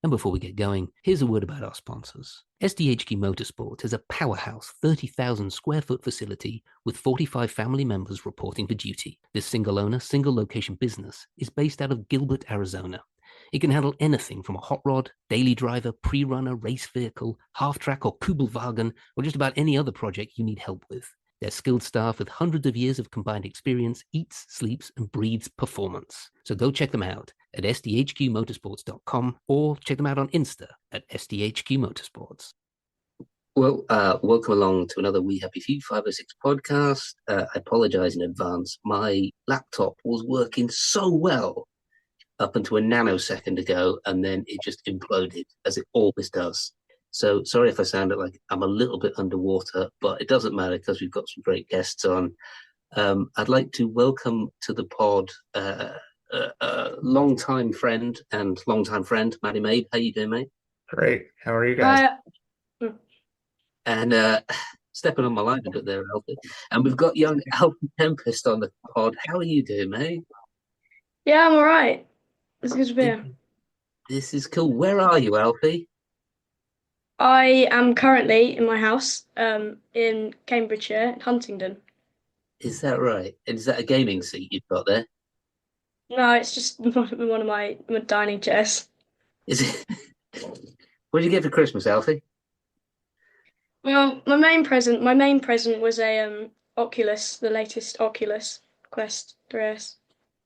And before we get going, here's a word about our sponsors. SDHQ Motorsports is a powerhouse 30,000 square foot facility with 45 family members reporting for duty. This single owner, single location business is based out of Gilbert, Arizona. It can handle anything from a hot rod, daily driver, pre-runner, race vehicle, half-track or Kugelwagen, or just about any other project you need help with. Their skilled staff with hundreds of years of combined experience eats, sleeps, and breathes performance. So go check them out at sdhqmotorsports.com or check them out on Insta at sdhqmotorsports. Well, welcome along to another We Happy Few 506 podcast. I apologize in advance. My laptop was working so well up until a nanosecond ago, and then it just imploded, as it always does. So sorry if I sounded like I'm a little bit underwater, but it doesn't matter because we've got some great guests on. I'd like to welcome to the pod long-time friend, Matt Mabe. How you doing, mate? Great. How are you guys? And stepping on my line a bit there, Alfie. And we've got young Alfie Tempest on the pod. How are you doing, mate? Yeah, I'm all right. It's good to be here. This is cool. Where are you, Alfie? I am currently in my house, in Cambridgeshire, Huntingdon. Is that right? And is that a gaming seat you've got there? No, it's just one of my dining chairs. Is it? What did you get for Christmas, Alfie? Well, my main present was a Oculus, the latest Oculus Quest 3S.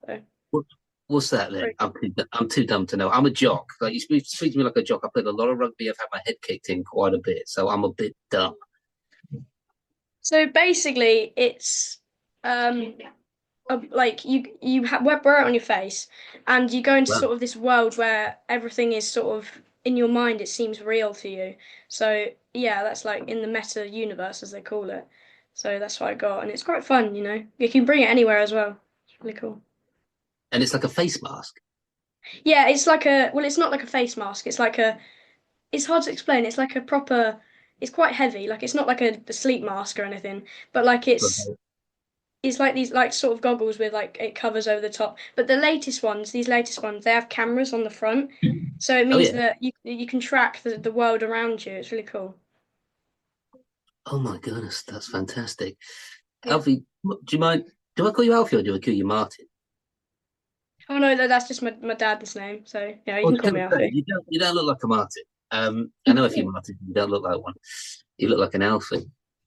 So, What, what's that then? pretty- I'm too dumb to know. I'm a jock. Like you speak to me like a jock. I played a lot of rugby. I've had my head kicked in quite a bit, so I'm a bit dumb. so basically, it's um like wear it on your face, and you go into Well, sort of this world where everything is sort of in your mind. It seems real to you. So yeah, that's like in the meta universe as they call it. So that's what I got, and it's quite fun. You can bring it anywhere as well. It's really cool. and it's like a face mask. Yeah, it's like a well, it's not like a face mask. It's hard to explain. It's like a proper. It's quite heavy. Like it's not like a sleep mask or anything, but like Right. it's like these like sort of goggles with like it covers over the top. But these latest ones, they have cameras on the front, so it Oh means yeah. that you can track the world around you. It's really cool. Oh my goodness, that's fantastic. Yeah. Alfie, do you mind? Do I call you Alfie or do I call you Martin? Oh no, that's just my dad's name. So yeah, I you was can call going me to say Alfie. you don't look like a Martin. I know a few Martins. You don't look like one. You look like an Alfie.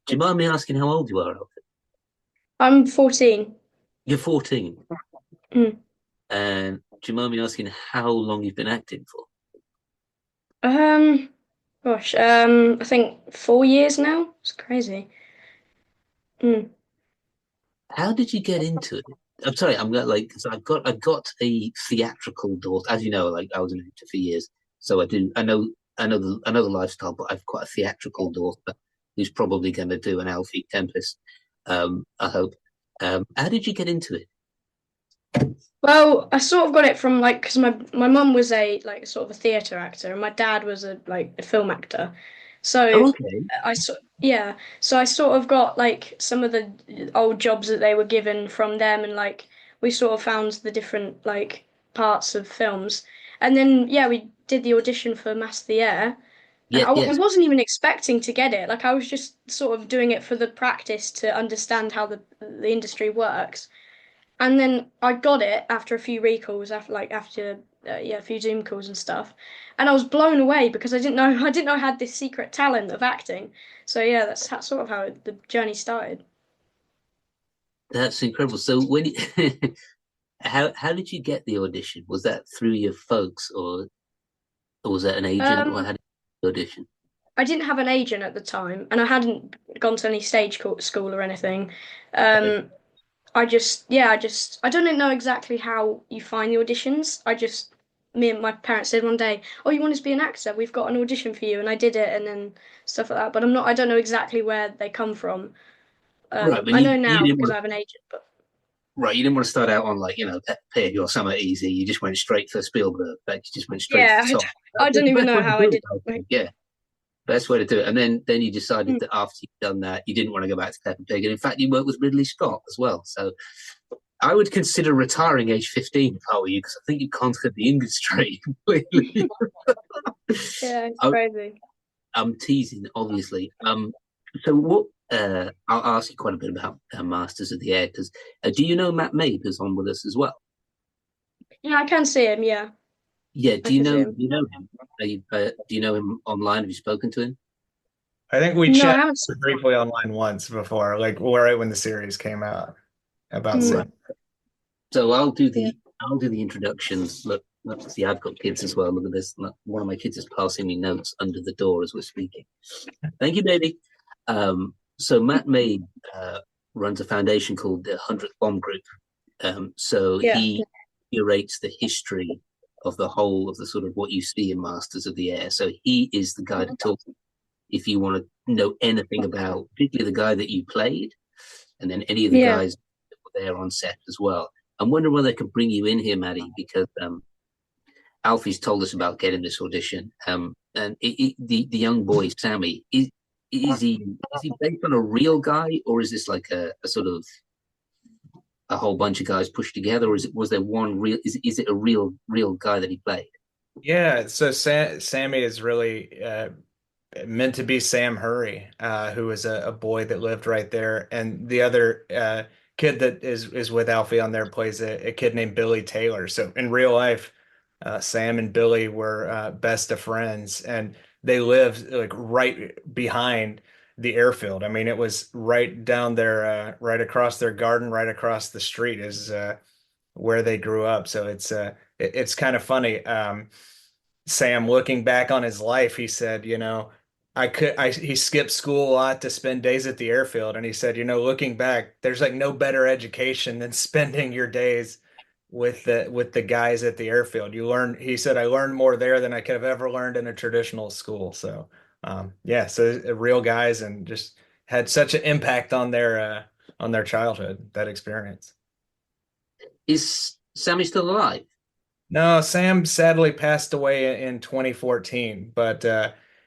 Do you mind me asking how old you are, Alfie? I'm 14. You're 14. Mm. And do you mind me asking how long you've been acting for? Um, gosh, I think 4 years now. It's crazy. Mm. How did you get into it? I'm sorry, I'm gonna like, so I've got a theatrical daughter. As you know, like I was an actor for years, so I know the lifestyle, but I've got a theatrical daughter who's probably going to do an Alfie Tempest. I hope. How did you get into it? Well, I sort of got it from like because my mum was a like sort of a theatre actor and my dad was a film actor. Oh, So okay. so I sort of got like some of the old jobs that they were given from them and like we sort of found the different like parts of films. And then yeah, we did the audition for Mass the Air and Yeah, I yes. wasn't even expecting to get it. Like I was just sort of doing it for the practice to understand how the industry works. And then I got it after a few recalls, after a few Zoom calls and stuff, and I was blown away because I didn't know I had this secret talent of acting. So yeah, that's sort of how the journey started. That's incredible. So how did you get the audition? Was that through your folks, or was that an agent, or Um, how did you audition? I didn't have an agent at the time, and I hadn't gone to any school or anything. Um, I don't know exactly how you find the auditions. Me and my parents said one day, "Oh, you want to be an actor? We've got an audition for you," and I did it, and then stuff like that. But I don't know exactly where they come from. Right, but I know you now didn't because want I have an agent, but you didn't want to start out on like Peppa Pig or somewhere easy. You just went straight for Spielberg. Like you just went straight yeah, for the top. I That's don't the even best know way to how I do it, did. I think. Yeah, best way to do it. And then you decided Mm. that after you'd done that, you didn't want to go back to Peppa Pig. And in fact, you worked with Ridley Scott as well. So I would consider retiring age 15 if I were you, because I think you conquered the industry completely. Yeah, it's I, crazy. I'm teasing, obviously. So what? I'll ask you quite a bit about Masters of the Air because do you know Matt Mabe who's on with us as well? Yeah, I can see him. Yeah, Yeah. I can see Do him. you know him? Do you know him online? Have you spoken to him? I think we No, I chatted haven't. briefly online once before, like right when the series came out about Mm, Sam. So yeah. I'll do the introductions. Look, see, I've got kids as well. Look at this. Look, one of my kids is passing me notes under the door as we're speaking. Thank you, baby. So Matt May runs a foundation called the 100th Bomb Group. So Yeah. he curates the history of the whole of the sort of what you see in Masters of the Air. So he is the guy to talk to if you want to know anything about, particularly the guy that you played, and then any of the Yeah. guys that were there on set as well. I'm wondering whether I could bring you in here, Maddie, because Alfie's told us about getting this audition. And the young boy Sammy is he based on a real guy, or is this like a sort of a whole bunch of guys pushed together, or was there one real? Is it a real guy that he played? Yeah, so Sammy is really meant to be Sam Hurry, who was a boy that lived right there, and the other kid that is with Alfie on there plays a kid named Billy Taylor. So in real life, Sam and Billy were best of friends, and they lived like right behind the airfield. I mean, it was right down there, right across their garden, right across the street is where they grew up. So it's kind of funny. Sam, looking back on his life, he said, he skipped school a lot to spend days at the airfield. And he said, looking back, there's like no better education than spending your days with the guys at the airfield. He said, I learned more there than I could have ever learned in a traditional school. So, yeah, so real guys and just had such an impact on their childhood, that experience. Is Sammy still alive? No, Sam sadly passed away in 2014, but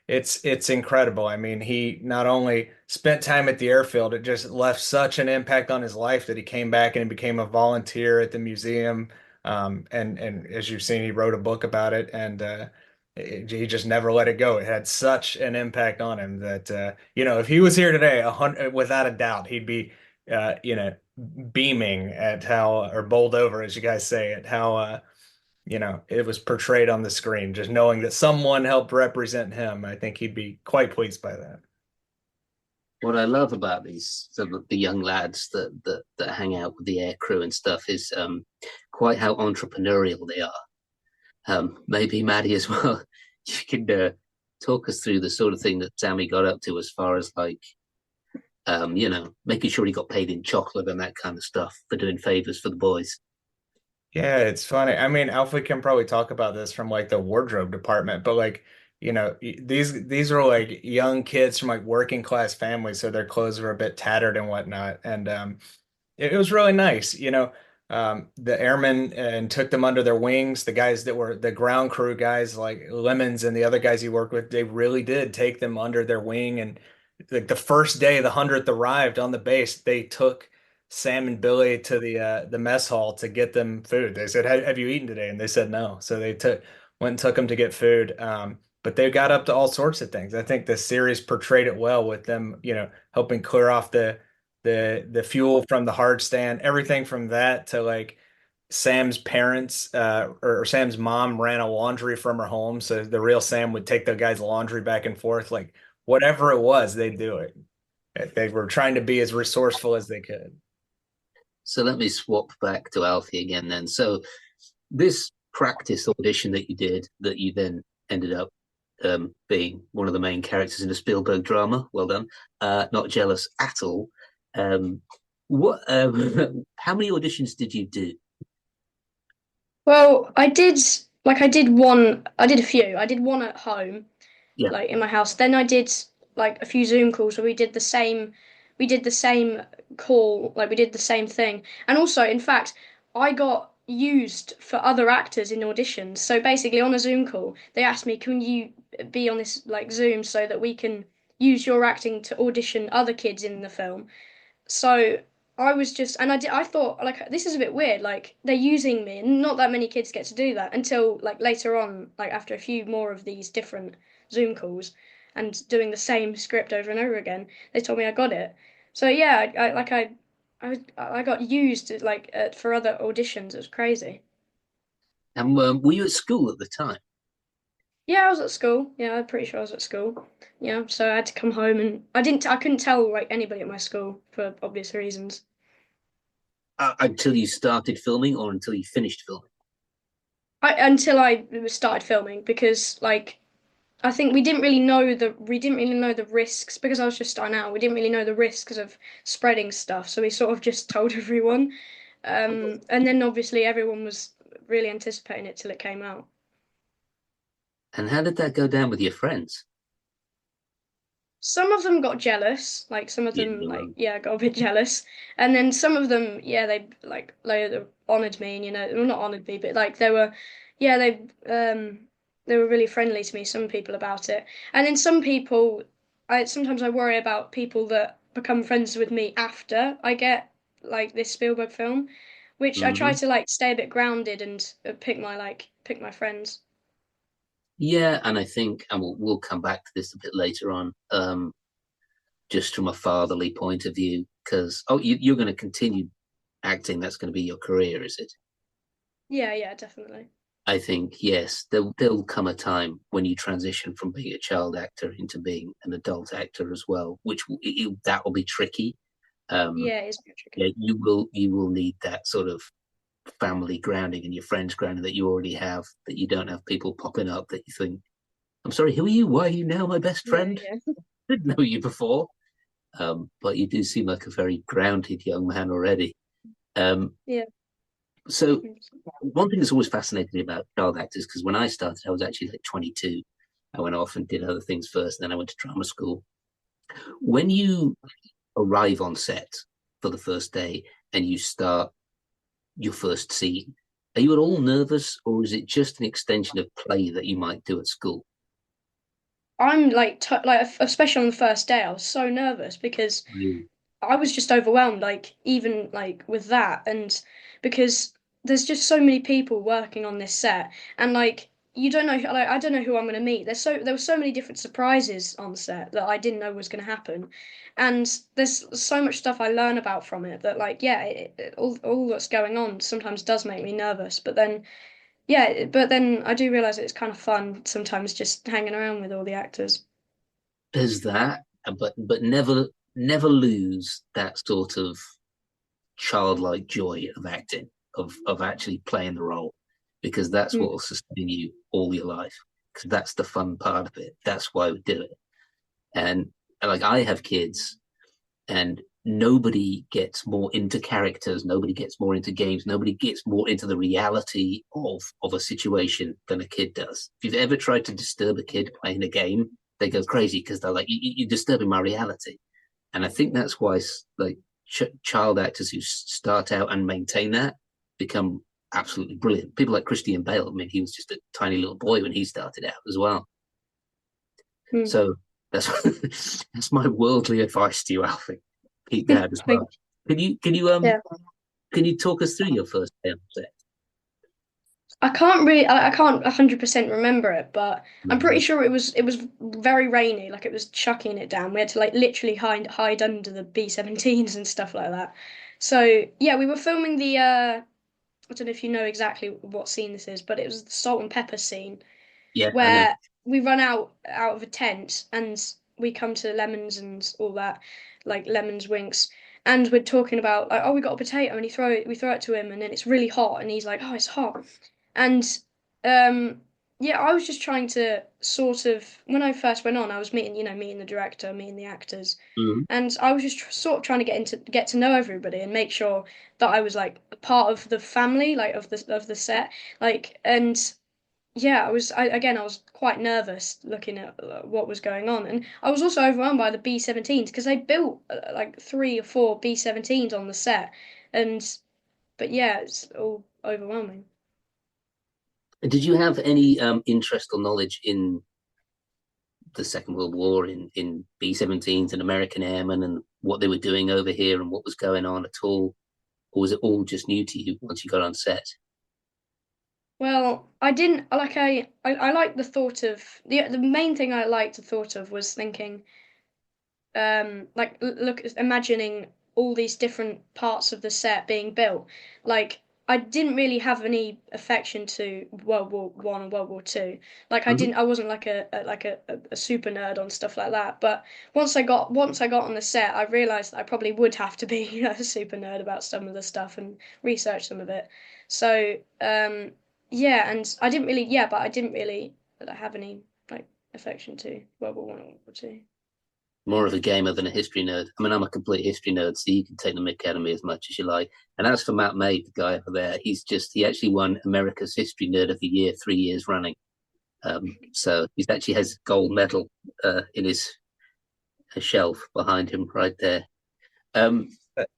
it's incredible. I mean, he not only spent time at the airfield, it just left such an impact on his life that he came back and became a volunteer at the museum. And as you've seen, he wrote a book about it, and he just never let it go. It had such an impact on him that if he was here today, without a doubt, he'd be beaming at how, or bowled over, as you guys say, at how it was portrayed on the screen. Just knowing that someone helped represent him, I think he'd be quite pleased by that. What I love about these sort of the young lads that hang out with the air crew and stuff is quite how entrepreneurial they are. Maybe Maddie as well. You can talk us through the sort of thing that Sammy got up to as far as like making sure he got paid in chocolate and that kind of stuff for doing favors for the boys. Yeah, it's funny. I mean, Alfie can probably talk about this from like the wardrobe department, but like, these are like young kids from like working class families, so their clothes were a bit tattered and whatnot. And it was really nice, the airmen and took them under their wings. The guys that were the ground crew guys, like Lemons and the other guys he worked with, they really did take them under their wing. And like the first day the 100th arrived on the base, they took Sam and Billy to the mess hall to get them food. They said, Have you eaten today?" And they said no. So they took went and took them to get food. But they got up to all sorts of things. I think the series portrayed it well with them, helping clear off the fuel from the hard stand, everything from that to like Sam's parents or Sam's mom ran a laundry from her home, so the real Sam would take the guy's laundry back and forth, like whatever it was, they'd do it. They were trying to be as resourceful as they could. So let me swap back to Alfie again then. So this practice audition that you did, that you then ended up being one of the main characters in a Spielberg drama. Well done. Not jealous at all. Um, what? How many auditions did you do? Well, I did a few. I did one at home, Yeah. like in my house. Then I did like a few Zoom calls where we did the same call, like we did the same thing. And also, in fact, I got used for other actors in auditions. So basically on a Zoom call, they asked me, "Can you be on this like Zoom so that we can use your acting to audition other kids in the film?" So I was just, and I thought like this is a bit weird. Like they're using me, and not that many kids get to do that until like later on, like after a few more of these different Zoom calls and doing the same script over and over again. They told me I got it. So yeah, I got used like for other auditions. It was crazy. And were you at school at the time? Yeah, I was at school. Yeah, I'm pretty sure I was at school. Yeah, so I had to come home, and I couldn't tell like anybody at my school for obvious reasons. Until you started filming or until you finished filming? Until I started filming because like I think we didn't really know the risks because I was just starting out. We didn't really know the risks of spreading stuff, so we sort of just told everyone. And then obviously everyone was really anticipating it till it came out. And how did that go down with your friends? Some of them got jealous, like some of Yeah, them like yeah, got a bit jealous. And then some of them, yeah, they like honored me and well, not honored me, but like they were yeah, they were really friendly to me, some people about it. And then some people I sometimes I worry about people that become friends with me after I get like this Spielberg film, which I try hmm to like stay a bit grounded and pick my friends. Yeah, and I think, and we'll come back to this a bit later on, just from a fatherly point of view, because you're going to continue acting. That's going to be your career, is it? Yeah, yeah, definitely. I think yes, there'll come a time when you transition from being a child actor into being an adult actor as well, which that will be tricky. Um, Yeah, it's a bit yeah, tricky. you will need that sort of family grounding and your friends grounding that you already have. That you don't have people popping up that you think, "I'm sorry, who are you? Why are you now my best Yeah, friend? yeah. I didn't know you before." But you do seem like a very grounded young man already. Um, Yeah. so one thing that's always fascinated me about child actors, because when I started, I was actually like 22. I went off and did other things first, and then I went to drama school. When you arrive on set for the first day and you start your first scene, are you at all nervous, or is it just an extension of play that you might do at school? I'm like, especially on the first day, I was so nervous because Mm. I was just overwhelmed, like, even like with that. And because there's just so many people working on this set, and like, you don't know, like, I don't know who I'm going to meet. There were so many different surprises on set that I didn't know was going to happen. And there's so much stuff I learn about from it that, like, yeah, all that's going on sometimes does make me nervous. But then I do realize it's kind of fun sometimes just hanging around with all the actors. There's that, but never lose that sort of childlike joy of acting, of actually playing the role, because that's Mm. what will sustain you all your life. Because that's the fun part of it. That's why we do it. And like I have kids, and nobody gets more into characters, nobody gets more into games, nobody gets more into the reality of a situation than a kid does. If you've ever tried to disturb a kid playing a game, they go crazy because they're like, you're disturbing my reality. And I think that's why like child actors who start out and maintain that become absolutely brilliant. People like Christian Bale. I mean, he was just a tiny little boy when he started out as well. Mm. So that's that's my worldly advice to you, Alfie. Keep that as Like, well. Can you yeah. can you talk us through your first day on set? I can't 100% remember it, but I'm pretty Mhm. sure it was very rainy, like it was chucking it down. We had to like literally hide under the B-17s and stuff like that. So, yeah, we were filming the I don't know if you know exactly what scene this is, but it was the salt and pepper scene Yeah, I know. where we run out of a tent and we come to lemons and all that, like lemons winks, and we're talking about like, oh, we got a potato, and we throw it to him, and then it's really hot, and he's like, oh, it's hot, and yeah, I was just trying to sort of when I first went on, I was meeting the director, meeting the actors, Mhm. and I was just sort of trying to get to know everybody and make sure that I was like a part of the family, like of the set, like and yeah, I was quite nervous looking at what was going on, and I was also overwhelmed by the B-17s because they built like three or four B-17s on the set, and but yeah, it's all overwhelming. Did you have any interest or knowledge in the Second World War in B-17s and American airmen and what they were doing over here and what was going on at all? Or was it all just new to you once you got on set? Well, I didn't like I liked the thought of the main thing I liked the thought of was thinking like look imagining all these different parts of the set being built. Like I didn't really have any affection to World War I and World War II. Like Mm-hmm. I wasn't like a super nerd on stuff like that. But once I got on the set, I realized that I probably would have to be a super nerd about some of the stuff and research some of it. So yeah, and I didn't really have any like affection to World War I or World War II. More of a gamer than a history nerd. I mean, I'm a complete history nerd, so you can take the mick out of me as much as you like. And as for Matt Mabe, the guy over there, he actually won America's History Nerd of the Year 3 years running. So he actually has a gold medal in his shelf behind him right there. Um,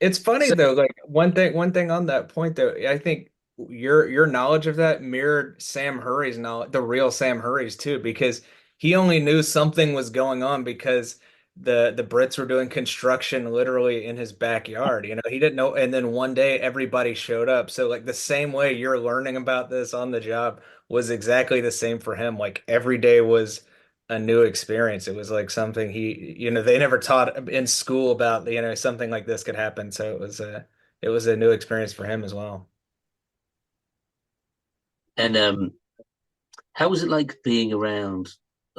It's funny so though, like one thing on that point though, I think your knowledge of that mirrored Sam Hurry's knowledge, the real Sam Hurry's too, because he only knew something was going on because the Brits were doing construction literally in his backyard. He didn't know, and then one day everybody showed up. So like the same way you're learning about this on the job was exactly the same for him. Like every day was a new experience. It was like something they never taught in school about, something like this could happen. So it was a new experience for him as well. and how was it like being around?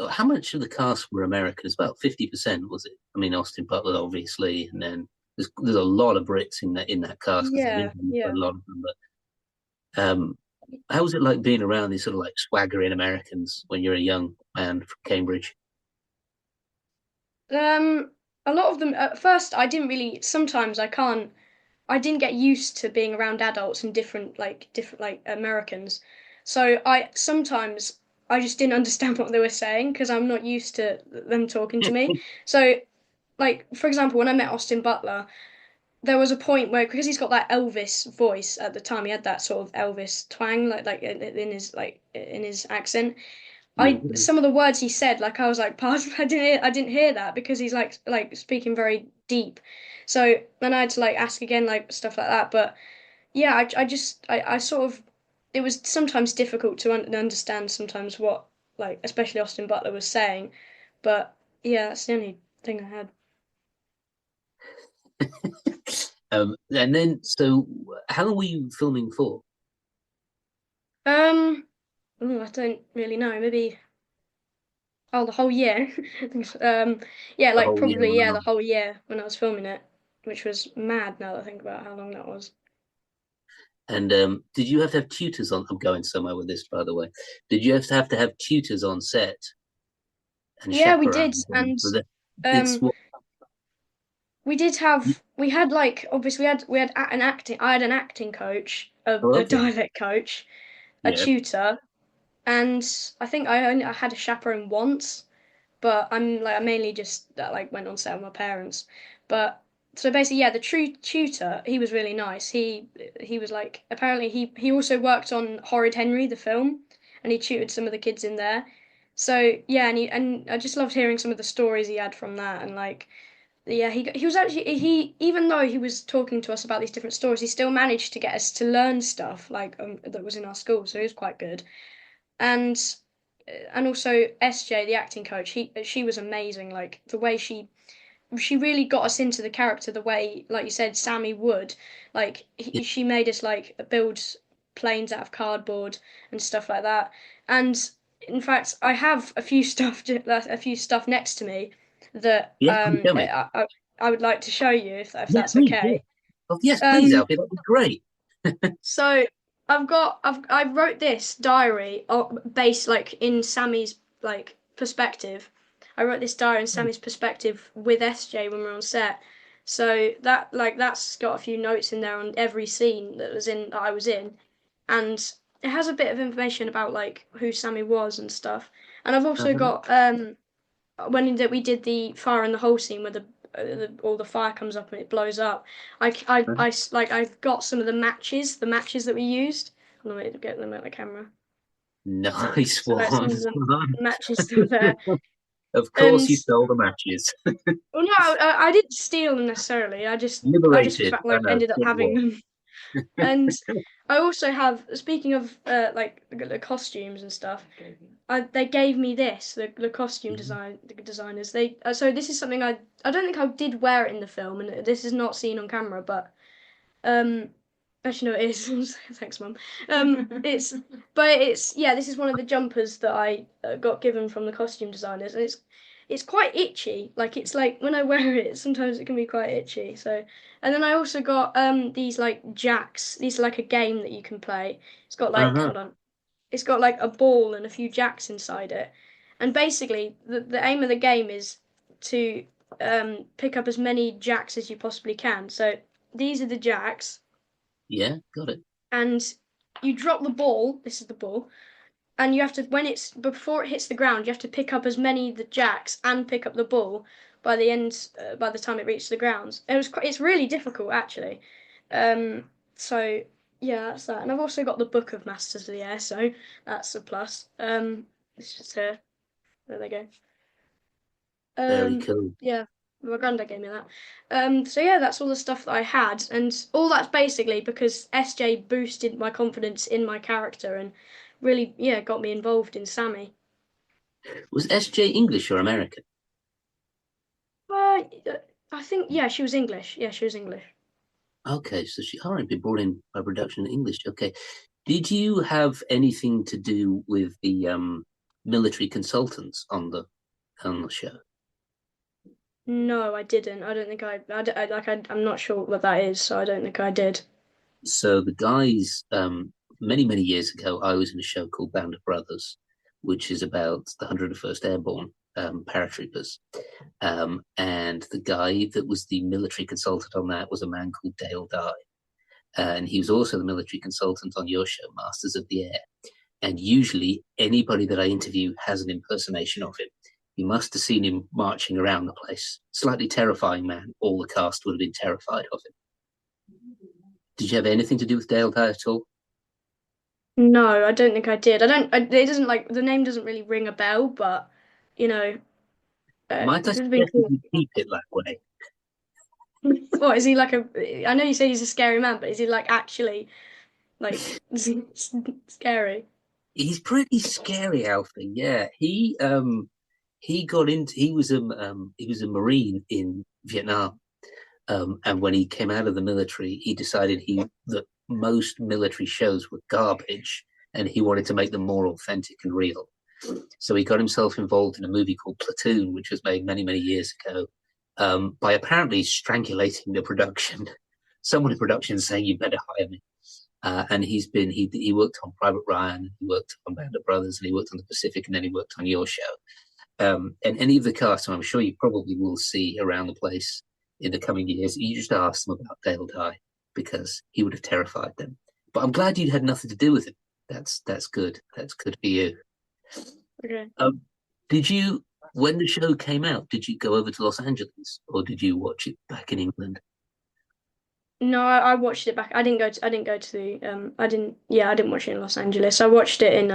How much of the cast were Americans? About 50%, was it? I mean, Austin Butler, obviously, and then there's a lot of Brits in that cast because I've Yeah, interviewed yeah. a lot of them. But how was it like being around these sort of like swaggering Americans when you're a young man from Cambridge? Um, a lot of them at first I didn't really. Sometimes I didn't get used to being around adults and different like Americans. So I sometimes I just didn't understand what they were saying because I'm not used to them talking to me. So like for example, when I met Austin Butler, there was a point where because he's got that Elvis voice at the time, he had that sort of Elvis twang in his accent. Yeah. I some of the words he said, like I was like, pardon, I didn't hear that because he's like speaking very deep. So then I had to like ask again, like stuff like that. But yeah, I sort of it was sometimes difficult to understand sometimes what like especially Austin Butler was saying. But yeah, that's the only thing I had. And then, so how long were you filming for? Um, I don't really know. Maybe the whole year. Yeah, The like whole year? probably yeah, Wow. the whole year when I was filming it, which was mad now that I think about how long that was. And did you have to have tutors on? I'm going somewhere with this, by the way. Did you have tutors on set and Yeah, we did, chaperones? And and it's um, what? we had like obviously I had an acting coach, a, Oh, a lovely. dialect coach, a Yeah, tutor, and I had a chaperone once, but I mainly just like went on set with my parents. But so basically, yeah, the true tutor, he was really nice. He was like apparently he also worked on Horrid Henry the film, and he tutored some of the kids in there. So yeah, and I just loved hearing some of the stories he had from that, and like yeah, he was actually he even though he was talking to us about these different stories, he still managed to get us to learn stuff like that was in our school, so he was quite good. And and also SJ, the acting coach, she was amazing. Like the way she really got us into the character, the way, like you said, Sammy would. Like yeah, she made us like build planes out of cardboard and stuff like that. And in fact, I have a few stuff next to me that yeah. Please tell me. I would like to show you if Yeah, that's please. Yeah. okay. Oh, yes, please, Um, Alfie. That'd be great. so I wrote this diary based like in Sammy's like perspective. I wrote this diary in Sammy's perspective with SJ when we were on set. So that's got a few notes in there on every scene that I was in, and it has a bit of information about like who Sammy was and stuff. And I've also Uh-huh. got we did the fire in the hole scene where all the fire comes up and it blows up. Uh-huh. I've got some of the matches that we used. Hold on, wait, get them out of the camera. Nice So like some of one. the matches that were there. Of And course, you stole the matches. well, no, I didn't steal them necessarily. I just Liberated. I like know. ended up Good having one. them. And I also have, speaking of like the costumes and stuff, they gave me this, the costume designers. So this is something I don't think I did wear it in the film, and this is not seen on camera, but um, actually no, it is. Thanks, Mum. Yeah, this is one of the jumpers that I got given from the costume designers, and it's quite itchy. Like it's like when I wear it, sometimes it can be quite itchy. So, and then I also got these like jacks. These are like a game that you can play. It's got like Uh-huh. hold on, it's got like a ball and a few jacks inside it, and basically the aim of the game is to pick up as many jacks as you possibly can. So these are the jacks, Yeah, got it. and you drop the ball. This is the ball, and you have to before it hits the ground, you have to pick up as many of the jacks and pick up the ball by the time it reaches the ground. It's really difficult actually. So yeah, that's that. And I've also got the book of Masters of the Air, so that's a plus. It's just here. There they go. Very cool. Yeah, my granddad gave me that. So yeah, that's all the stuff that I had, and all that's basically because SJ boosted my confidence in my character and really, yeah, got me involved in Sammy. Was SJ English or American? Uh, I think yeah, she was English. Yeah, she was English. Okay, so she already been brought in by production in English. Okay. Did you have anything to do with the military consultants on the show? No, I didn't. I don't think I'm not sure what that is, so I don't think I did. So the guys, many years ago, I was in a show called Band of Brothers, which is about the 101st Airborne paratroopers. And the guy that was the military consultant on that was a man called Dale Dye. And he was also the military consultant on your show, Masters of the Air. And usually anybody that I interview has an impersonation of him. You must have seen him marching around the place. Slightly terrifying man. All the cast would have been terrified of him. Did you have anything to do with Dale Dye at all? No, I don't think I did. It doesn't like the name doesn't really ring a bell, but you know, Might I it would have been suggest that cool. you keep it that way? What is he like a? I know you say he's a scary man, but is he like actually like scary? He's pretty scary, Alfie. Yeah, he got into he was a Marine in Vietnam, and when he came out of the military, he decided that most military shows were garbage, and he wanted to make them more authentic and real. So he got himself involved in a movie called Platoon, which was made many years ago, by apparently strangulating the production. Someone in production saying, "You better hire me." And he worked on Private Ryan, he worked on Band of Brothers, and he worked on the Pacific, and then he worked on your show. And any of the cast, I'm sure you probably will see around the place in the coming years, you just ask them about Dale Dye because he would have terrified them. But I'm glad you had nothing to do with him. That's good. That's good for you. Okay. Did you, when the show came out, did you go over to Los Angeles or did you watch it back in England? No, I watched it back. I didn't go to the I didn't watch it in Los Angeles. I watched it in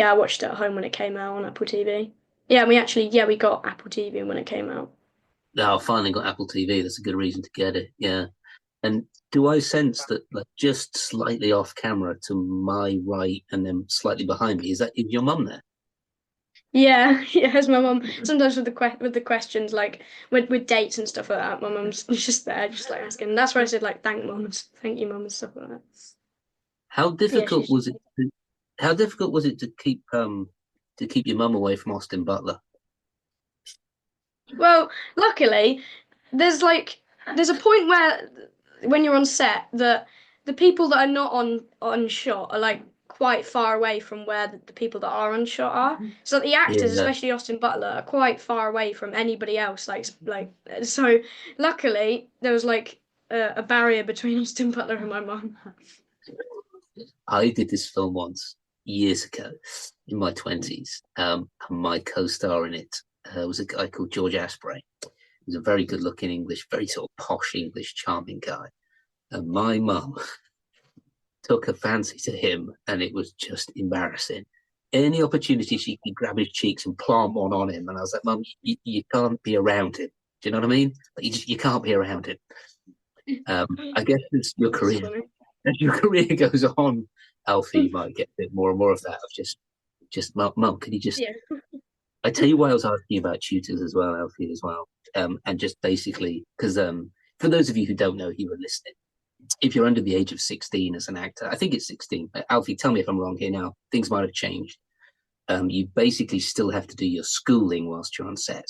I watched it at home when it came out on Apple TV. Yeah, we got Apple TV when it came out. No, I finally got Apple TV. That's a good reason to get it. Yeah. And do I sense that, like, just slightly off camera to my right and then slightly behind me, is your mum there? Yeah, yeah, as my mum. Sometimes with the questions like with dates and stuff like that, my mum's just there, just like asking. And that's why I said like thank you, mum, and stuff like that. How Yeah, difficult she's. was it? How difficult was it to keep your mum away from Austin Butler? Well, luckily, there's a point where when you're on set that the people that are not on shot are like quite far away from where the people that are on shot are. So the actors, Yeah. especially Austin Butler, are quite far away from anybody else. Like so, luckily there was like a barrier between Austin Butler and my mum. I did this film once years ago in my 20s. And my co-star in it was a guy called George Asprey. He was a very good-looking English, very sort of posh English, charming guy. And my mum took a fancy to him, and it was just embarrassing. any opportunity she could grab his cheeks and plant one on him. And I was like, Mum, you can't be around him. Do you know what I mean? Like, you can't be around him. I guess it's your career. As your career goes on, Alfie, you might get a bit more and more of that of just Mum, can you just? Yeah. I tell you why I was asking about tutors as well, Alfie, as well, and just basically because for those of you who don't know, who are listening, if you're under the age of 16 as an actor, I think it's 16. Alfie, tell me if I'm wrong here now. Things might have changed. You basically still have to do your schooling whilst you're on set.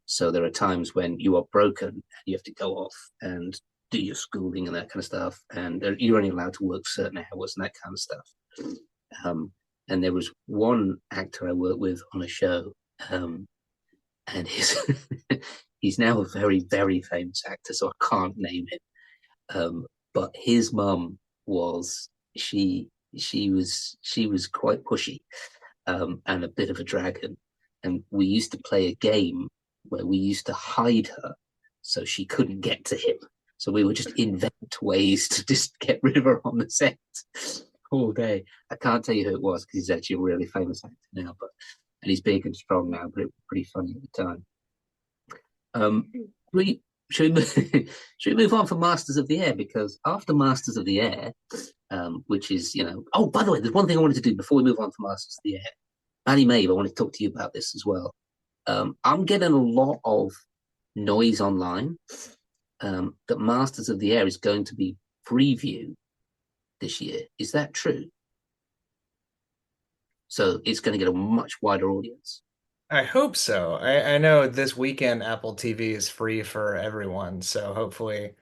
So there are times when you are broken and you have to go off and do your schooling and that kind of stuff. And you're only allowed to work certain hours and that kind of stuff. And there was one actor I worked with on a show, and he's now a very, very famous actor, so I can't name him. But his mum she was quite pushy, and a bit of a dragon. And we used to play a game where we used to hide her so she couldn't get to him. So we would just invent ways to just get rid of her on the set all day. I can't tell you who it was because he's actually a really famous actor now, and he's big and strong now, but it was pretty funny at the time. Should we move on from Masters of the Air? Because after Masters of the Air, which is, oh, by the way, there's one thing I wanted to do before we move on from Masters of the Air. Matt Mabe, I want to talk to you about this as well. I'm getting a lot of noise online that Masters of the Air is going to be preview this year. Is that true? So it's going to get a much wider audience. I hope so. I know this weekend Apple TV is free for everyone, so hopefully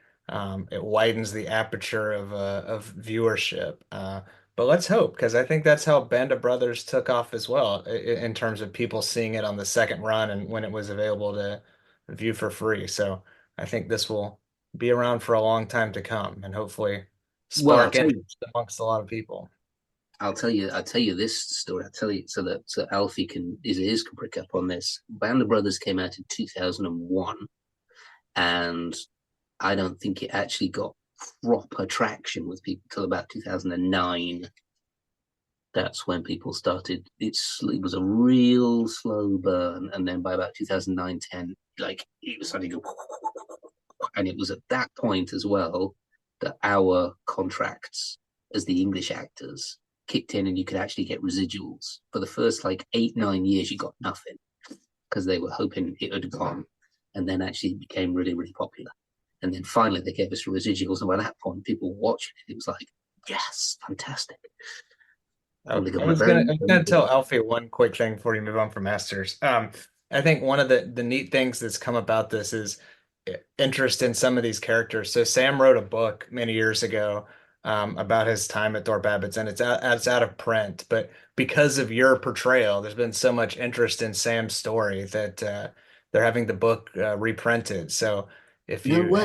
it widens the aperture of viewership. But let's hope, because I think that's how Band of Brothers took off as well, in terms of people seeing it on the second run and when it was available to view for free. So I think this will be around for a long time to come, and hopefully spark interest amongst a lot of people. I'll tell you this story. I'll tell you so Alfie his ears can prick up on this. Band of Brothers came out in 2001, and I don't think it actually got proper traction with people till about 2009. That's when people started. It was a real slow burn, and then by about 2009, 10, like it was starting to go, and it was at that point as well that our contracts as the English actors kicked in, and you could actually get residuals. For the first 8-9 years, you got nothing because they were hoping it had gone, and then actually became really, really popular. And then finally they gave us residuals, and by that point people watching it was like, yes, fantastic. I was gonna tell Alfie one quick thing before you move on from Masters. I think one of the neat things that's come about this is interest in some of these characters. So Sam wrote a book many years ago about his time at Thorpe Abbott's, and it's out of print. But because of your portrayal, there's been so much interest in Sam's story that they're having the book reprinted. So if you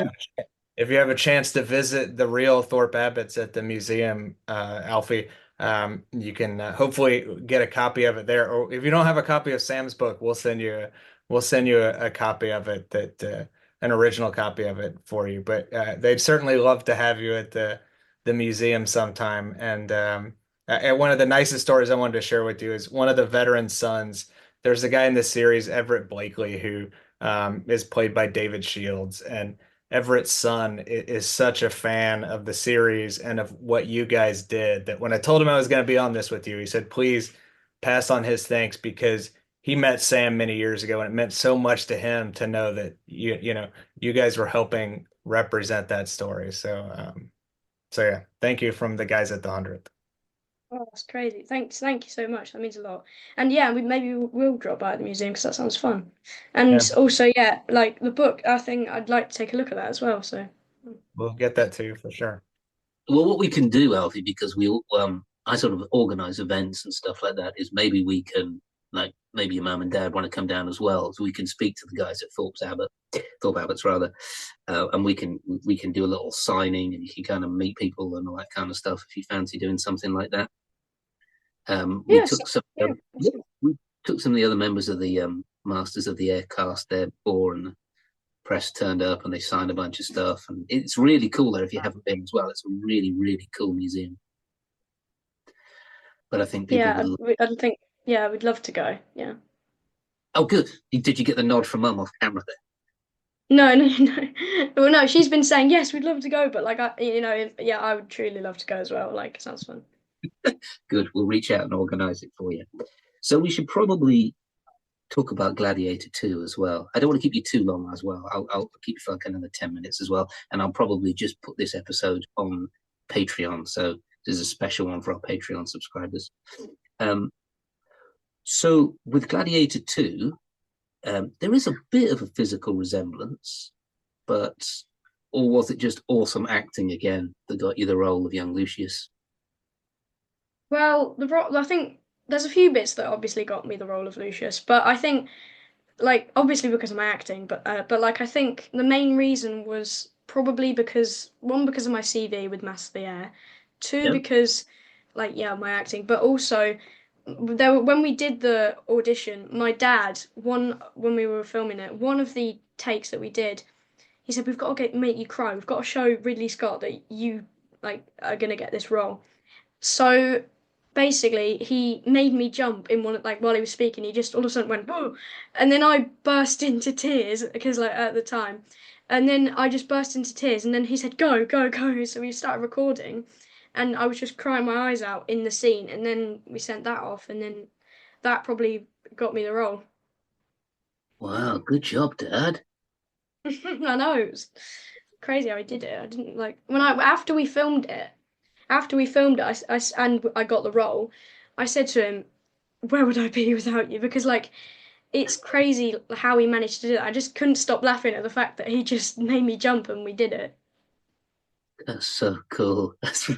if you have a chance to visit the real Thorpe Abbott's at the museum, Alfie, you can hopefully get a copy of it there. Or if you don't have a copy of Sam's book, we'll send you a copy of it, that an original copy of it for you. But they'd certainly love to have you at the museum sometime. And one of the nicest stories I wanted to share with you is one of the veteran sons. There's a guy in this series, Everett Blakely, who is played by David Shields, and Everett's son is such a fan of the series and of what you guys did that when I told him I was going to be on this with you, he said, please pass on his thanks, because he met Sam many years ago and it meant so much to him to know that you guys were helping represent that story. So yeah, thank you from the guys at the 100th. Oh, that's crazy. Thank you so much. That means a lot. And yeah, maybe we'll drop by at the museum because that sounds fun. And also, yeah, the book, I think I'd like to take a look at that as well. So we'll get that too for sure. Well, what we can do, Alfie, because I sort of organize events and stuff like that, is maybe we can, maybe your mum and dad want to come down as well, so we can speak to the guys at Thorpe Abbott's rather, and we can do a little signing, and you can kind of meet people and all that kind of stuff if you fancy doing something like that. We took some of the other members of the Masters of the Air cast there before, and the press turned up and they signed a bunch of stuff, and it's really cool there if you haven't been as well. It's a really, really cool museum. But I think people I don't think Yeah, I would love to go. Yeah. Oh, good. Did you get the nod from Mum off camera No, no, no. Well, no, she's been saying yes, we'd love to go, but like yeah, I would truly love to go as well. Like, it sounds fun. there? Good. We'll reach out and organise it for you. So we should probably talk about Gladiator 2 as well. I don't want to keep you too long as well. I'll keep you for like another 10 minutes as well. And I'll probably just put this episode on Patreon. So there's a special one for our Patreon subscribers. Um, so with Gladiator 2, there is a bit of a physical resemblance, but or was it just awesome acting again that got you the role of young Lucius? Well, I think there's a few bits that obviously got me the role of Lucius, but I think like obviously because of my acting, but like I think the main reason was probably because one because of my CV with Mass of the Air, two Yeah. because like yeah my acting, but also there when we did the audition, my dad one when we were filming it, one of the takes that we did, he said we've got to make you cry, we've got to show Ridley Scott that you like are gonna get this role. So basically, he made me jump in one like while he was speaking. He just all of a sudden went whoa, and then I burst into tears because like at the time, and then I just burst into tears, and then he said go go go. So we started recording, and I was just crying my eyes out in the scene, and then we sent that off, and then that probably got me the role. Wow, good job, Dad. I know it was crazy how I did it. I didn't like when I after we filmed it. After we filmed it, and I got the role. I said to him, where would I be without you? Because like it's crazy how he managed to do that. I just couldn't stop laughing at the fact that he just made me jump and we did it. That's so cool. That's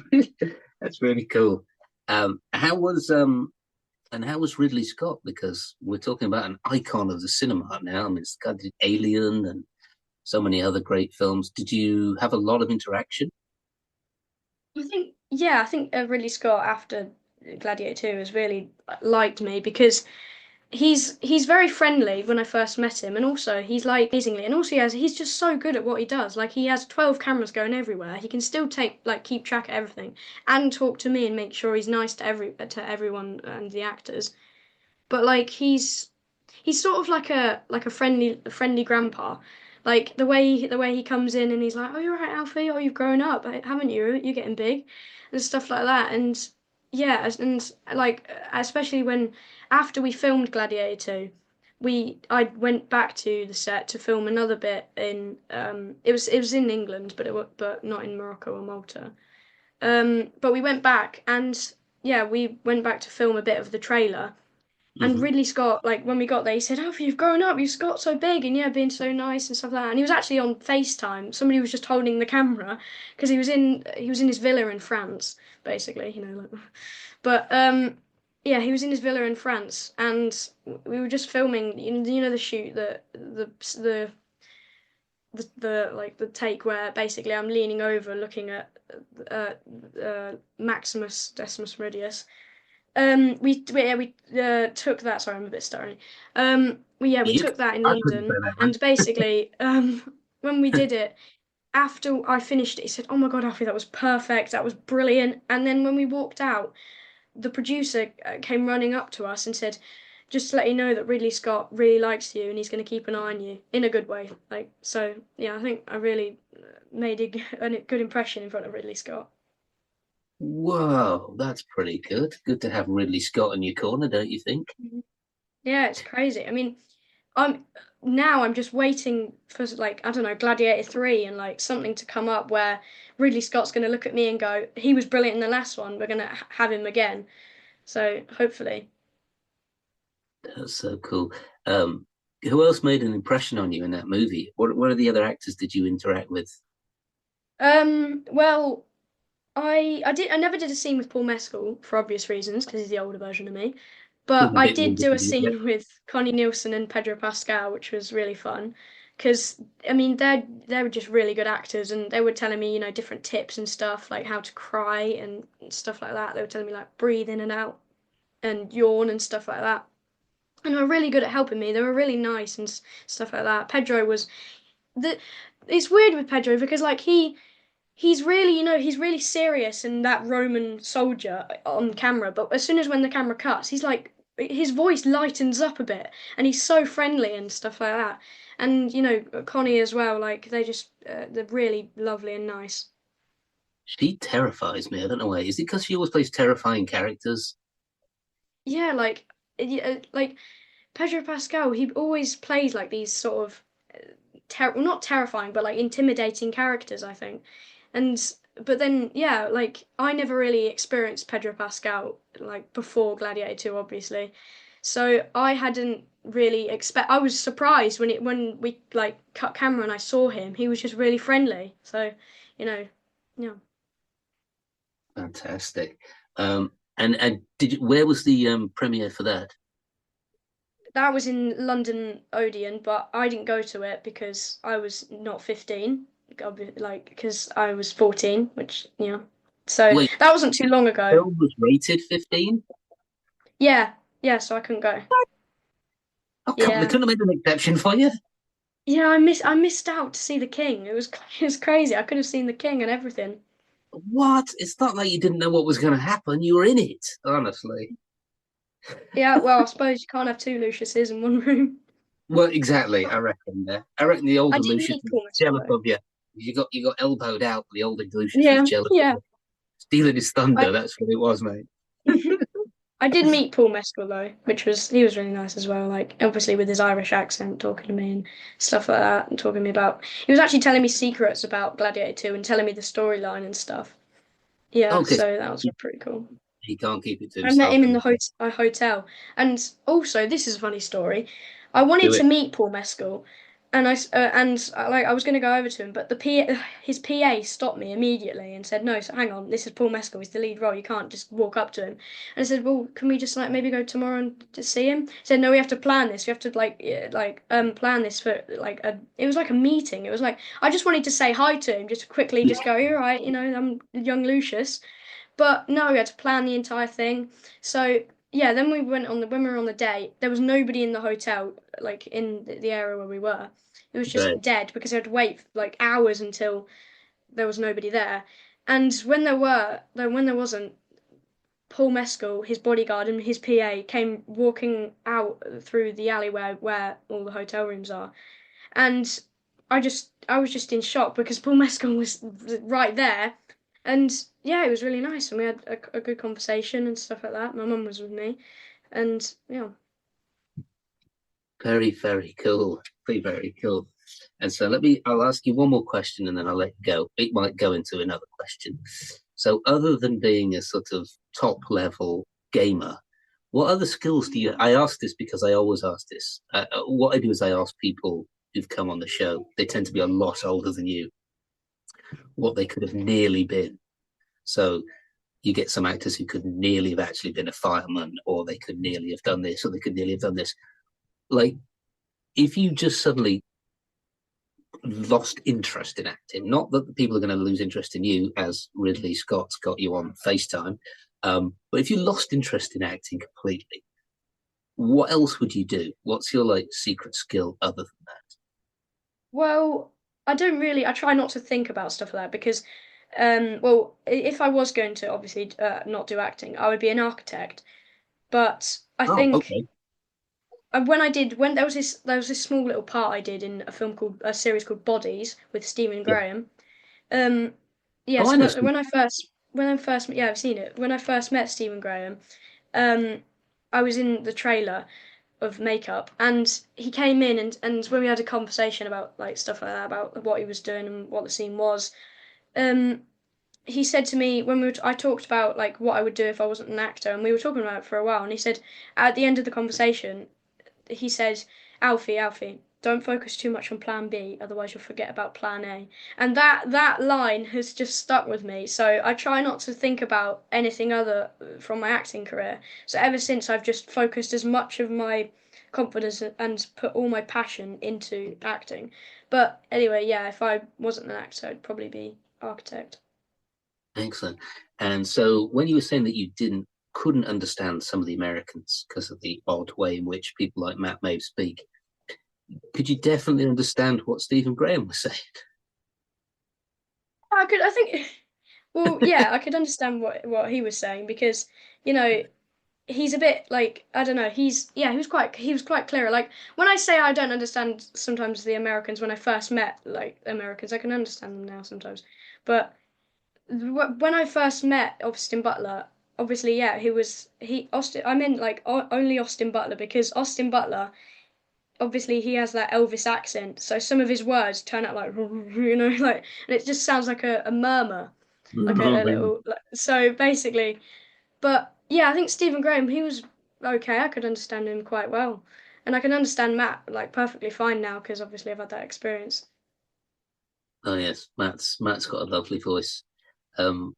really cool. How was and how was Ridley Scott? Because we're talking about an icon of the cinema now. I mean, it's the guy that did Alien and so many other great films. Did you have a lot of interaction? I think Ridley Scott after Gladiator 2 has really liked me because he's very friendly when I first met him, and also he's like amazingly, and also he's just so good at what he does. Like he has 12 cameras going everywhere. He can still keep track of everything and talk to me and make sure he's nice to everyone and the actors. But like he's sort of like a friendly grandpa. Like the way he comes in and he's like, "Oh, you're right, Alfie. Oh, you've grown up, haven't you? You're getting big," and stuff like that. And yeah, and like especially when after we filmed Gladiator 2, I went back to the set to film another bit in it was in England, but not in Morocco or Malta. But we went back and yeah, we went back to film a bit of the trailer and Hmm. Ridley Scott, like when we got there, he said, "Oh, you've grown up. You've got so big, and yeah, being so nice and stuff like that." And he was actually on FaceTime. Somebody was just holding the camera because he was in his villa in France, basically, you know. Like, but yeah, he was in his villa in France, and we were just filming. You know the shoot, the like the take where basically I'm leaning over, looking at uh, Maximus Decimus Meridius, we took that. Sorry, I'm a bit stuttery. We You, took that in I couldn't say London, that right. and basically, when we did it, after I finished it, he said, "Oh my God, Alfie, that was perfect. That was brilliant." And then when we walked out, the producer came running up to us and said, "Just to let you know that Ridley Scott really likes you, and he's going to keep an eye on you in a good way." Like, so yeah, I think I really made a good impression in front of Ridley Scott. Whoa, that's pretty good. Good to have Ridley Scott in your corner, don't you think? Mhm. Yeah, it's crazy. I mean, I'm I'm just waiting for like I don't know Gladiator 3 and like something to come up where Ridley Scott's going to look at me and go, "He was brilliant in the last one. We're going to have him again." So hopefully. That's so cool. Um, who else made an impression on you in that movie? What are the other actors did you interact with? Well, I never did a scene with Paul Mescal for obvious reasons because he's the older version of me. But A I bit did older do a than you, yeah. scene with Connie Nielsen and Pedro Pascal, which was really fun. Because I mean, they were just really good actors, and they were telling me, different tips and stuff, like how to cry and stuff like that. They were telling me like breathe in and out and yawn and stuff like that. And they were really good at helping me. They were really nice and stuff like that. Pedro was the. It's weird with Pedro because like he's really, he's really serious and that Roman soldier on camera. But as soon as when the camera cuts, he's like his voice lightens up a bit, and he's so friendly and stuff like that. And Connie as well. Like they're really lovely and nice. She terrifies me. I don't know why. Is it because she always plays terrifying characters? Yeah, like Pedro Pascal. He always plays like these sort of well, not terrifying, but like intimidating characters, I think. And but then yeah, like I never really experienced Pedro Pascal like before Gladiator 2, obviously. So I hadn't really expect. I was surprised when we like cut camera and I saw him. He was just really friendly. So, you know, yeah. Fantastic. And where was the premiere for that? That was in London Odeon, but I didn't go to it because I was not 15. Like, because I was 14, which, So Wait, that wasn't too long the ago. film was rated 15? Yeah, yeah, so I couldn't go. Oh, come on, they Yeah. couldn't have made an exception for you. Yeah, I missed out to see the King. It was crazy. I could have seen the King and everything. What? It's not like you didn't know what was going to happen. You were in it, honestly. Yeah, well, I suppose you can't have two Luciuses in one room. Well, exactly. I reckon. I reckon the I older did Lucius meet was Paul jealous Mescal of you. You got elbowed out. The older Lucius was Yeah, jealous of yeah. you, stealing his I thunder. That's what it was, mate. I did meet Paul Mescal though, he was really nice as well. Like obviously with his Irish accent, talking to me and stuff like that, and talking to me about. He was actually telling me secrets about Gladiator 2 and telling me the storyline and stuff. Yeah, Okay, so so that was pretty cool. he can't keep it to I met himself. him in the hotel, and also this is a funny story. I wanted Do to it. meet Paul Mescal, and like I was going to go over to him, but his PA stopped me immediately and said, "No, so hang on, this is Paul Mescal. He's the lead role. You can't just walk up to him." And I said, "Well, can we just like maybe go tomorrow and just see him?" He said, "No, we have to plan this. We have to plan this for like a." It was like a meeting. It was like I just wanted to say hi to him, just quickly, just go, "You're right, I'm young Lucius." But no, we had to plan the entire thing. So yeah, then when we were on the day, there was nobody in the hotel, like in the area where we were. It was Right. just dead because we had to wait like hours until there was nobody there. And when there wasn't, Paul Mescal, his bodyguard, and his PA came walking out through the alleyway where all the hotel rooms are. And I was just in shock because Paul Mescal was right there, and yeah, it was really nice, and we had a good conversation and stuff like that. My mum was with me, and yeah. Very, very cool. Very, very cool. And so I'll ask you one more question and then I'll let you go. It might go into another question. So, other than being a sort of top level gamer, what other skills do you? I ask this because I always ask this. What I do is I ask people who've come on the show, they tend to be a lot older than you, what they could have nearly been. So, you get some actors who could nearly have actually been a fireman, or they could nearly have done this, or they could nearly have done this. Like, if you just suddenly lost interest in acting, not that people are going to lose interest in you as Ridley Scott's got you on FaceTime, but if you lost interest in acting completely, what else would you do? What's your like secret skill other than that? Well, I try not to think about stuff like that because, well, if I was going to obviously not do acting, I would be an architect. But I Oh, think okay. when there was this small little part I did in a series called Bodies with Stephen Yeah. Graham. Oh, Yes, I know. when I first yeah, I've seen it. When I first met Stephen Graham, um, I was in the trailer of Makeup, and he came in and when we had a conversation about like stuff like that, about what he was doing and what the scene was, um, he said to me when I talked about like what I would do if I wasn't an actor, and we were talking about it for a while, and he said at the end of the conversation, he said, Alfie, don't focus too much on plan B, otherwise you'll forget about plan A. And that line has just stuck with me. So I try not to think about anything other from my acting career. So ever since I've just focused as much of my confidence and put all my passion into acting. But anyway, yeah, if I wasn't an actor, I'd probably be architect. Excellent. And so when you were saying that you couldn't understand some of the Americans because of the odd way in which people like Matt Mabe speak, could you definitely understand what Stephen Graham was saying? I think well, yeah, I could understand what he was saying because, you know, he's a bit like, I don't know. He was quite clearer. Like when I say I don't understand sometimes the Americans when I first met like Americans, I can understand them now sometimes. But when I first met Austin Butler, obviously, yeah, he Austin. I meant like only Austin Butler because Austin Butler, obviously, he has that Elvis accent. So some of his words turn out like like, and it just sounds like a murmur, like a little. Like, so basically, but yeah, I think Stephen Graham, he was okay. I could understand him quite well, and I can understand Matt like perfectly fine now because obviously I've had that experience. Oh yes, Matt's got a lovely voice.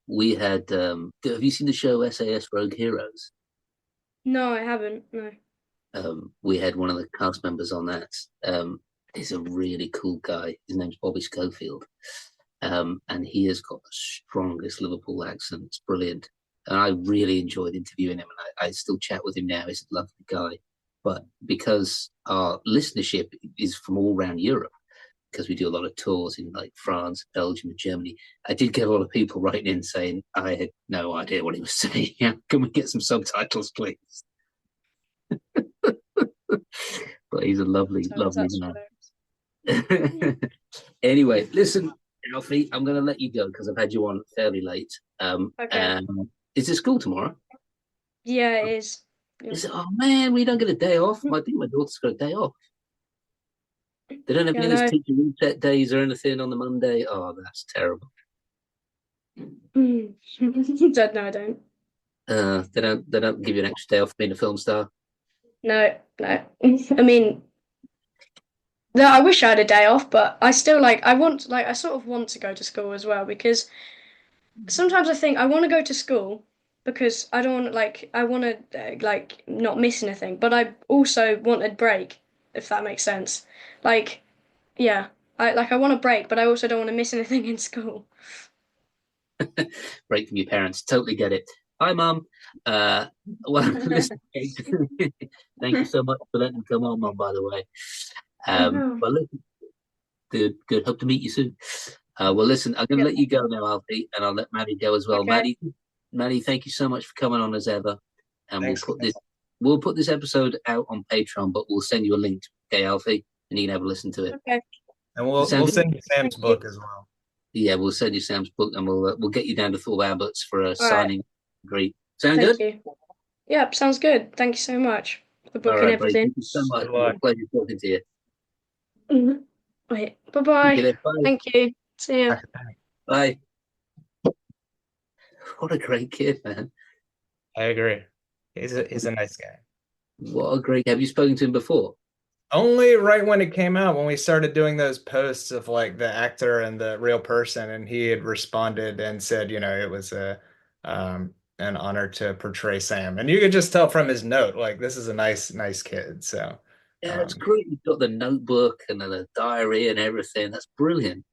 We had. Have you seen the show SAS Rogue Heroes? No, I haven't. No. We had one of the cast members on that. He's a really cool guy. His name's Bobby Schofield, and he has got the strongest Liverpool accent. It's brilliant, and I really enjoyed interviewing him. And I still chat with him now. He's a lovely guy. But because our listenership is from all around Europe, because we do a lot of tours in like France, Belgium, and Germany, I did get a lot of people writing in saying I had no idea what he was saying. Can we get some subtitles, please? But he's a lovely, lovely man. Anyway, listen, Alfie, I'm going to let you go because I've had you on fairly late. Okay. Is it school tomorrow? Yeah, it is. Yeah. Is it? Oh man, we don't get a day off. I think my daughter's got a day off. They don't have any of those teacher reset days or anything on the Monday. Oh, that's terrible. No, I don't. They don't give you an extra day off being a film star. No. I mean, no, I wish I had a day off, but I still I sort of want to go to school as well because sometimes I think I want to go to school because I don't want I want to like not miss anything, but I also want a break, if that makes sense. Like, yeah, I want a break, but I also don't want to miss anything in school. Break from your parents, totally get it. Hi, Mum. Well, listen, thank you so much for letting me come on, Mum. By the way, well, listen, good. Hope to meet you soon. Well, listen, I'm going to let you go now, Alfie, and I'll let Maddie go as well. Okay. Maddie, thank you so much for coming on as ever. And Thanks. we'll put this episode out on Patreon, but we'll send you a link, okay, Alfie, and you can have a listen to it. Okay. And we'll send you Sam's book as well. Yeah, we'll send you Sam's book, and we'll get you down to Thorpe Alberts for a signing. Great. Sound good? Thank you. Yep, sounds good. Thank you so much for booking All right, everything. Thank you so much. It was a pleasure talking to you. Wait, bye-bye. Bye. Thank you. See you. Bye. What a great kid, man. I agree. He's a nice guy. What a great. Have you spoken to him before? Only right when it came out, when we started doing those posts of like the actor and the real person, and he had responded and said, it was an honor to portray Sam. And you could just tell from his note, like this is a nice kid. So yeah, it's great. You've got the notebook and the diary and everything. That's brilliant.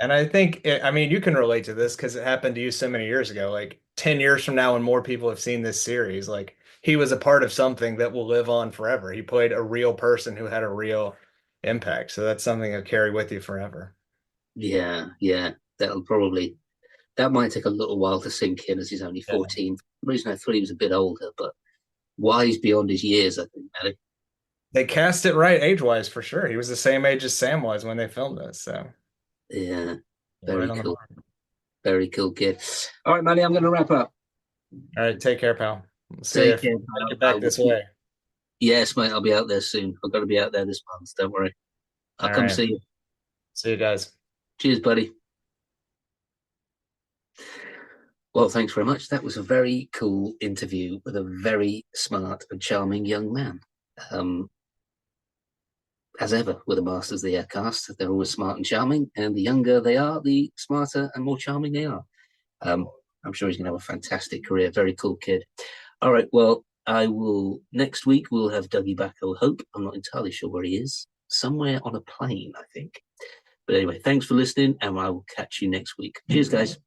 And I think, you can relate to this because it happened to you so many years ago. Like 10 years from now, when more people have seen this series, like he was a part of something that will live on forever. He played a real person who had a real impact. So that's something you'll carry with you forever. Yeah. That might take a little while to sink in as he's only 14. For the reason I thought he was a bit older, but wise beyond his years, I think, Maddie. They cast it right age-wise for sure. He was the same age as Sam was when they filmed this. So yeah, very cool. Very cool kid. All right, Maddie, I'm going to wrap up. All right, take care, pal. Take care. I'll get back this way. Yes, mate, I'll be out there soon. I've got to be out there this month. Don't worry. I'll come see you. See you guys. Cheers, buddy. Well, thanks very much. That was a very cool interview with a very smart and charming young man. As ever, with the Masters of the Air cast, they're always smart and charming, and the younger they are, the smarter and more charming they are. I'm sure he's going to have a fantastic career. Very cool kid. All right, well, next week we'll have Dougie back, I hope. I'm not entirely sure where he is. Somewhere on a plane, I think. But anyway, thanks for listening, and I will catch you next week. Cheers, guys.